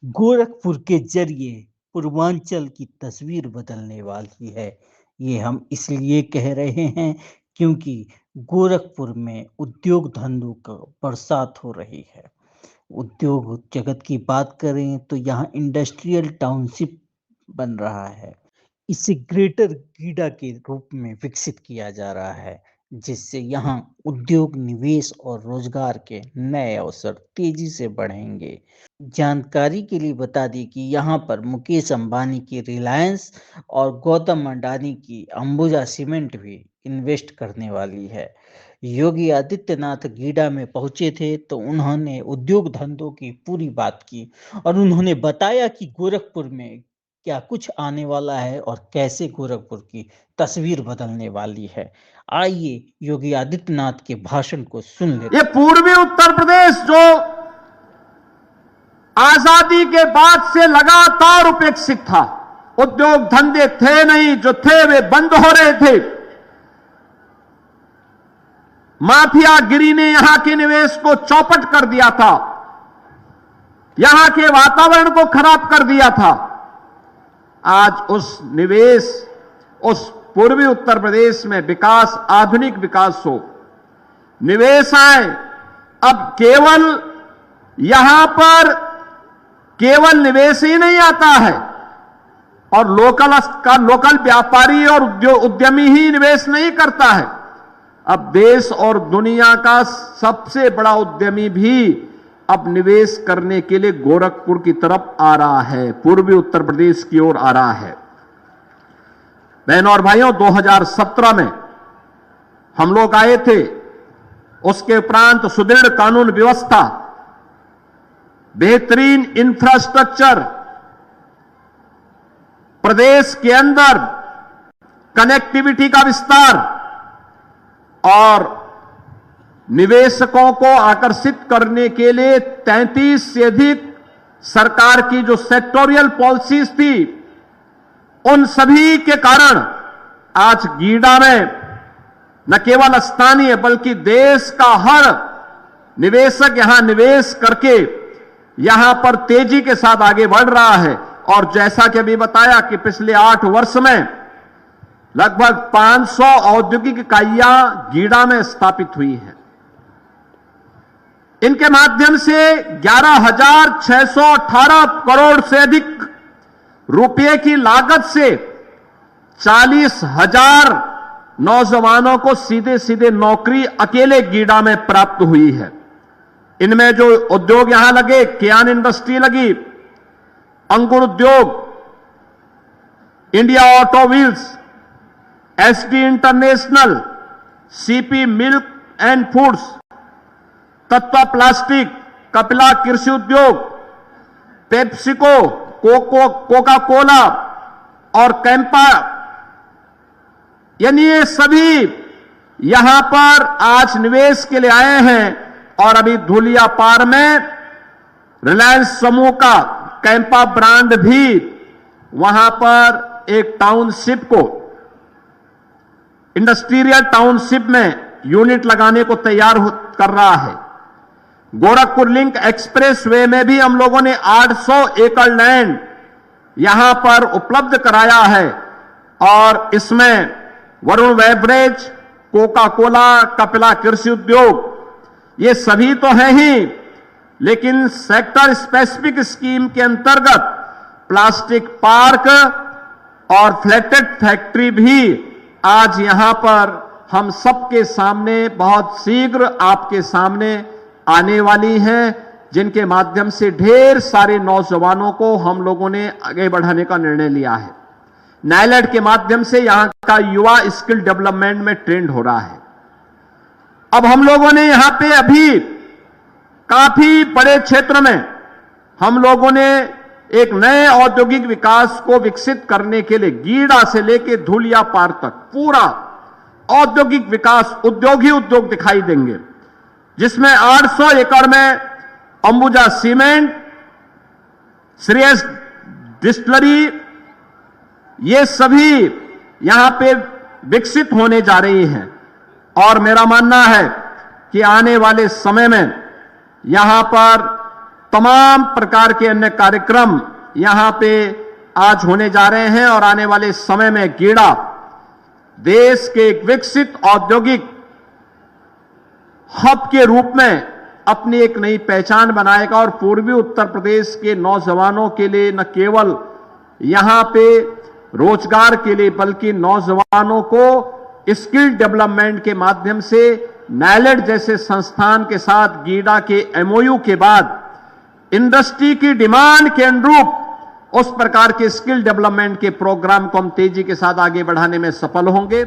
गोरखपुर के जरिए पूर्वांचल की तस्वीर बदलने वाली है। ये हम इसलिए कह रहे हैं क्योंकि गोरखपुर में उद्योग धंधों का बरसात हो रही है। उद्योग जगत की बात करें तो यहाँ इंडस्ट्रियल टाउनशिप बन रहा है। इसे ग्रेटर गीडा के रूप में विकसित किया जा रहा है, जिससे यहाँ उद्योग, निवेश और रोजगार के नए अवसर तेजी से बढ़ेंगे। जानकारी के लिए बता दें कि यहाँ पर मुकेश अंबानी की रिलायंस और गौतम अडानी की अंबुजा सीमेंट भी इन्वेस्ट करने वाली है। योगी आदित्यनाथ गीडा में पहुंचे थे तो उन्होंने उद्योग धंधों की पूरी बात की और उन्होंने बताया कि गोरखपुर में क्या कुछ आने वाला है और कैसे गोरखपुर की तस्वीर बदलने वाली है। आइए योगी आदित्यनाथ के भाषण को सुन लेते। ये पूर्वी उत्तर प्रदेश जो आजादी के बाद से लगातार उपेक्षित था, उद्योग धंधे थे नहीं, जो थे वे बंद हो रहे थे। माफियागिरी ने यहां के निवेश को चौपट कर दिया था, यहां के वातावरण को खराब कर दिया था। आज उस निवेश, उस पूर्वी उत्तर प्रदेश में विकास, आधुनिक विकास हो, निवेश आए। अब केवल यहां पर केवल निवेश ही नहीं आता है और लोकल व्यापारी और उद्यमी ही निवेश नहीं करता है। अब देश और दुनिया का सबसे बड़ा उद्यमी भी अब निवेश करने के लिए गोरखपुर की तरफ आ रहा है, पूर्वी उत्तर प्रदेश की ओर आ रहा है। बहनों और भाइयों, 2017 में हम लोग आए थे। उसके उपरांत सुदृढ़ कानून व्यवस्था, बेहतरीन इंफ्रास्ट्रक्चर, प्रदेश के अंदर कनेक्टिविटी का विस्तार और निवेशकों को आकर्षित करने के लिए 33 से अधिक सरकार की जो सेक्टोरियल पॉलिसीज थी, उन सभी के कारण आज गीडा में न केवल स्थानीय बल्कि देश का हर निवेशक यहां निवेश करके यहां पर तेजी के साथ आगे बढ़ रहा है। और जैसा कि अभी बताया कि पिछले 8 वर्ष में लगभग 500 औद्योगिक इकाइयां गीडा में स्थापित हुई हैं। इनके माध्यम से 11,618 करोड़ से अधिक रुपए की लागत से 40,000 नौजवानों को सीधे सीधे नौकरी अकेले गीडा में प्राप्त हुई है। इनमें जो उद्योग यहां लगे, कियान इंडस्ट्री लगी, अंकुर उद्योग, India auto wheels, SD international, CP milk and foods, Tatva plastic, Kapila कृषि उद्योग, पेप्सिको, कोका कोला और कैंपा, यानी ये सभी यहां पर आज निवेश के लिए आए हैं। और अभी धुलियापार में रिलायंस समूह का कैंपा ब्रांड भी वहां पर एक टाउनशिप को, इंडस्ट्रियल टाउनशिप में यूनिट लगाने को तैयार कर रहा है। गोरखपुर लिंक एक्सप्रेस वे में भी हम लोगों ने 800 एकड़ लैंड यहां पर उपलब्ध कराया है और इसमें Varun beverage, Coca Cola, Kapila कृषि उद्योग, ये सभी तो हैं ही, लेकिन सेक्टर स्पेसिफिक स्कीम के अंतर्गत प्लास्टिक पार्क और फ्लैटेड फैक्ट्री भी आज यहां पर हम सबके सामने बहुत शीघ्र आपके सामने आने वाली हैं, जिनके माध्यम से ढेर सारे नौजवानों को हम लोगों ने आगे बढ़ाने का निर्णय लिया है। नाइलेड के माध्यम से यहां का युवा स्किल डेवलपमेंट में ट्रेंड हो रहा है। अब हम लोगों ने यहां पे अभी काफी बड़े क्षेत्र में हम लोगों ने एक नए औद्योगिक विकास को विकसित करने के लिए गीडा से लेकर धुलियापार तक पूरा औद्योगिक विकास, उद्योग ही उद्योग दिखाई देंगे, जिसमें 800 एकड़ में अंबुजा सीमेंट, श्रेयस डिस्टिलरी, ये सभी यहां पे विकसित होने जा रही हैं। और मेरा मानना है कि आने वाले समय में यहां पर तमाम प्रकार के अन्य कार्यक्रम यहां पे आज होने जा रहे हैं और आने वाले समय में गीडा देश के एक विकसित औद्योगिक हब के रूप में अपनी एक नई पहचान बनाएगा और पूर्वी उत्तर प्रदेश के नौजवानों के लिए न केवल यहां पे रोजगार के लिए बल्कि नौजवानों को स्किल डेवलपमेंट के माध्यम से नैलेड जैसे संस्थान के साथ गीडा के एमओयू के बाद इंडस्ट्री की डिमांड के अनुरूप उस प्रकार के स्किल डेवलपमेंट के प्रोग्राम को हम तेजी के साथ आगे बढ़ाने में सफल होंगे।